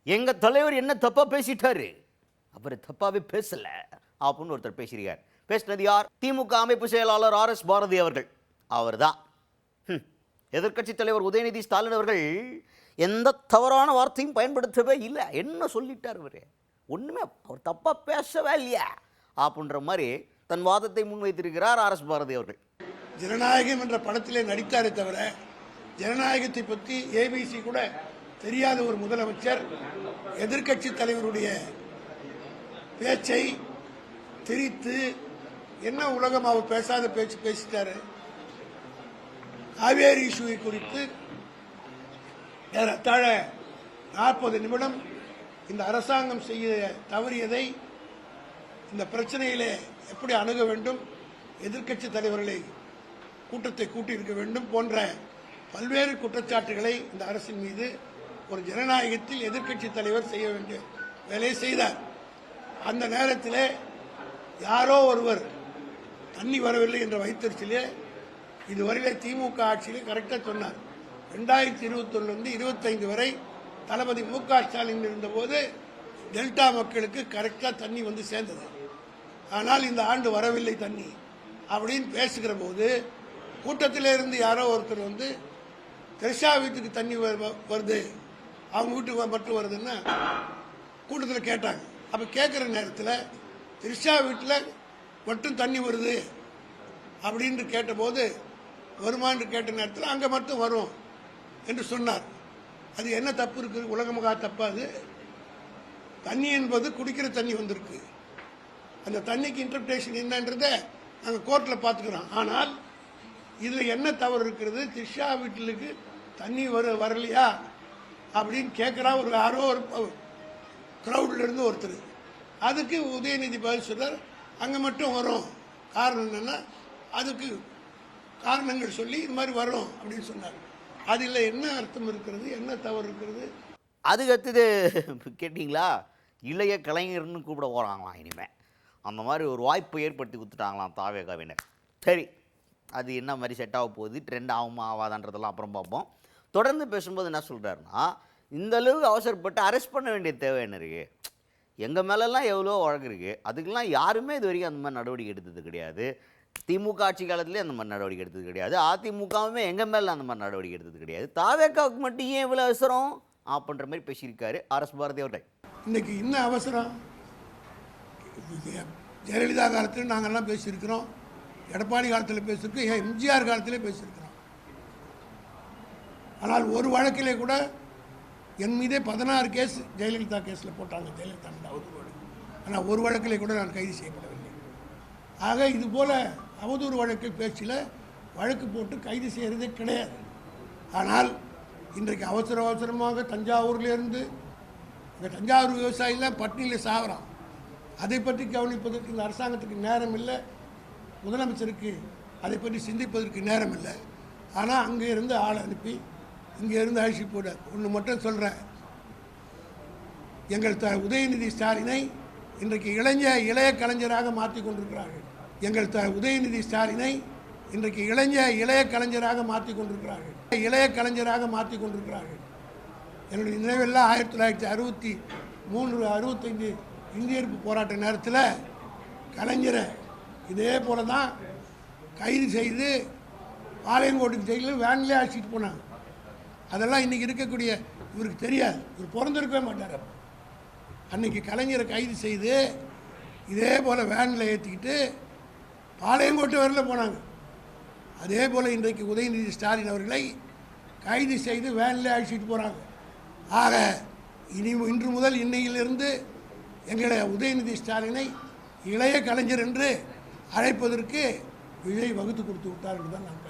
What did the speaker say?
எங்கள் தலைவர் என்ன தப்பாக பேசிட்டாரு, அவர் தப்பாகவே பேசலை அப்படின்னு ஒருத்தர் பேசுகிறார். பேசினது யார்? திமுக அமைப்பு செயலாளர் ஆர்.எஸ். பாரதி அவர்கள். அவர் தான் எதிர்க்கட்சி தலைவர் உதயநிதி ஸ்டாலின் அவர்கள் எந்த தவறான வார்த்தையும் பயன்படுத்தவே இல்லை. என்ன சொல்லிட்டார் அவர்? ஒன்றுமே அவர் தப்பாக பேசவே இல்லையா அப்படின்ற மாதிரி தன் வாதத்தை முன்வைத்திருக்கிறார் ஆர்.எஸ். பாரதி அவர்கள். ஜனநாயகம் என்ற படத்திலே நடித்தாரே தவிர ஜனநாயகத்தை பற்றி ஏபிசி கூட தெரியாத ஒரு முதலமைச்சர் எதிர்க்கட்சி தலைவருடைய பேச்சை திரித்து என்ன உலகம் அவர் பேசாத பேச்சு பேசிட்டாரு. காவேரி இஷ்யூவை குறித்து ஏறத்தாழ 40 நிமிடம் இந்த அரசாங்கம் செய்ய தவறியதை, இந்த பிரச்சனையிலே எப்படி அணுக வேண்டும், எதிர்க்கட்சி தலைவர்களை கூட்டத்தை கூட்டியிருக்க வேண்டும் போன்ற பல்வேறு குற்றச்சாட்டுகளை இந்த அரசின் மீது ஒரு ஜனநாயகத்தில் எதிர்க்கட்சி தலைவர் செய்ய வேண்டிய வேலையை செய்தார். அந்த நேரத்தில் யாரோ ஒருவர் தண்ணி வரவில்லை என்ற வைத்தறிச்சிலே இதுவரையிலே திமுக ஆட்சியிலே கரெக்டாக சொன்னார். 2021 25 வரை தளபதி மு.க. ஸ்டாலின் இருந்தபோது டெல்டா மக்களுக்கு கரெக்டாக தண்ணி வந்து சேர்ந்தது. ஆனால் இந்த ஆண்டு வரவில்லை தண்ணி அப்படின்னு பேசுகிற போது கூட்டத்திலே இருந்து யாரோ ஒருத்தர் வந்து திரிஷா வீட்டுக்கு தண்ணி வருது, அவங்க வீட்டுக்கு மட்டும் வருதுன்னா கூட்டத்தில் கேட்டாங்க. அப்போ கேட்குற நேரத்தில் திரிஷா வீட்டில் மட்டும் தண்ணி வருது அப்படின்னு கேட்டபோது வருமானு கேட்ட நேரத்தில் அங்கே மட்டும் வரும் என்று சொன்னார். அது என்ன தப்பு இருக்குது? உலகமகா தப்பா? அது தண்ணி என்பது குடிக்கிற தண்ணி வந்திருக்கு. அந்த தண்ணிக்கு இன்டர்பிரேஷன் என்னன்றதை நாங்கள் கோர்ட்டில் பார்த்துக்கிறோம். ஆனால் இதில் என்ன தவறு இருக்கிறது? திரிஷா வீட்டிலுக்கு தண்ணி வரலையா அப்படின்னு கேட்குறா ஒரு யாரோ ஒரு க்ரௌடில் இருந்து ஒருத்தர். அதுக்கு உதயநிதி பதில் சொல்றார், அங்கே மட்டும் வரும். காரணம் என்னன்னா அதுக்கு காரணங்கள் சொல்லி இது மாதிரி வரும் அப்படின்னு சொன்னார். அதில் என்ன அர்த்தம் இருக்கிறது? என்ன தவறு இருக்கிறது? அதுக்கு அடுத்தது கேட்டிங்களா, இளைய கலைஞர்னு கூப்பிட போகிறாங்களாம் இனிமேல். அந்த மாதிரி ஒரு வாய்ப்பு ஏற்படுத்தி கொடுத்துட்டாங்களாம் தாவேகாவினர். சரி, அது என்ன மாதிரி செட் ஆக போகுது, ட்ரெண்ட் ஆகுமா ஆகாதான்றதெல்லாம் அப்புறம் பார்ப்போம். தொடர்ந்து பேசும்போது என்ன சொல்கிறாருன்னா, இந்த அளவுக்கு அவசரப்பட்டு அரெஸ்ட் பண்ண வேண்டிய தேவை என்ன இருக்குது? எங்கள் மேலெல்லாம் எவ்வளோ வழக்கு இருக்குது, அதுக்கெல்லாம் யாருமே இது வரைக்கும் அந்த மாதிரி நடவடிக்கை எடுத்தது கிடையாது. திமுக ஆட்சி காலத்துலேயே அந்த மாதிரி நடவடிக்கை எடுத்தது கிடையாது. அதிமுகவுமே எங்கள் மேலே அந்த மாதிரி நடவடிக்கை எடுத்தது கிடையாது. தாவேக்காவுக்கு மட்டும் ஏன் இவ்வளோ அவசரம் அப்படின்ற மாதிரி பேசியிருக்காரு ஆர்.எஸ். பாரதி அவர்கள். இன்னைக்கு என்ன அவசரம்? ஜெயலலிதா காலத்தில் நாங்கள்லாம் பேசியிருக்கிறோம், எடப்பாடி காலத்தில் பேசியிருக்கோம், எம்ஜிஆர் காலத்திலே பேசியிருக்கிறோம். ஆனால் ஒரு வழக்கிலே கூட என் மீதே 16 கேஸ் ஜெயலலிதா கேஸில் போட்டாங்க. ஜெயலலிதா அவதூறு. ஆனால் ஒரு வழக்கிலே கூட நான் கைது செய்யப்படவில்லை. ஆக இதுபோல் அவதூறு வழக்கு பேச்சில் வழக்கு போட்டு கைது செய்கிறதே கிடையாது. ஆனால் இன்றைக்கு அவசரமாக தஞ்சாவூர்லேருந்து இந்த தஞ்சாவூர் விவசாயிலாம் பட்டினியில் சாகுறான். அதை பற்றி கவனிப்பதற்கு இந்த அரசாங்கத்துக்கு நேரம் இல்லை, முதலமைச்சருக்கு அதை பற்றி சிந்திப்பதற்கு நேரம் இல்லை. ஆனால் அங்கே இருந்து ஆளை அனுப்பி இங்கே இருந்து அழிச்சு போடார். ஒன்று மட்டும் சொல்கிறேன், எங்கள் உதயநிதி ஸ்டாலினை இன்றைக்கு இளைய கலைஞராக மாற்றி கொண்டிருக்கிறார்கள். எங்கள் உதயநிதி ஸ்டாலினை இன்றைக்கு இளைய கலைஞராக மாற்றி கொண்டிருக்கிறார்கள். என்னுடைய நினைவெல்லாம் 1963 65 இந்திய எதிர்ப்பு போராட்ட நேரத்தில் கலைஞரை இதே போல தான் கைது செய்து பாளையங்கோட்டுக்கு ஜெயிலில் வேன்லேயே அழைச்சிட்டு போனாங்க. அதெல்லாம் இன்றைக்கி இருக்கக்கூடிய இவருக்கு தெரியாது, இவர் பிறந்திருக்கவே மாட்டார். அன்றைக்கி கலைஞரை கைது செய்து இதே போல் வேனில் ஏற்றிக்கிட்டு பாளையங்கோட்டை வரையில் போனாங்க. அதே போல் இன்றைக்கு உதயநிதி ஸ்டாலின் அவர்களை கைது செய்து வேனில் அழைச்சிட்டு போகிறாங்க. ஆக இன்று முதல் இன்னையிலிருந்து எங்களை உதயநிதி ஸ்டாலினை இளைய கலைஞர் என்று அழைப்பதற்கு விஜய் வகுத்து கொடுத்து விட்டார் என்று தான் நான்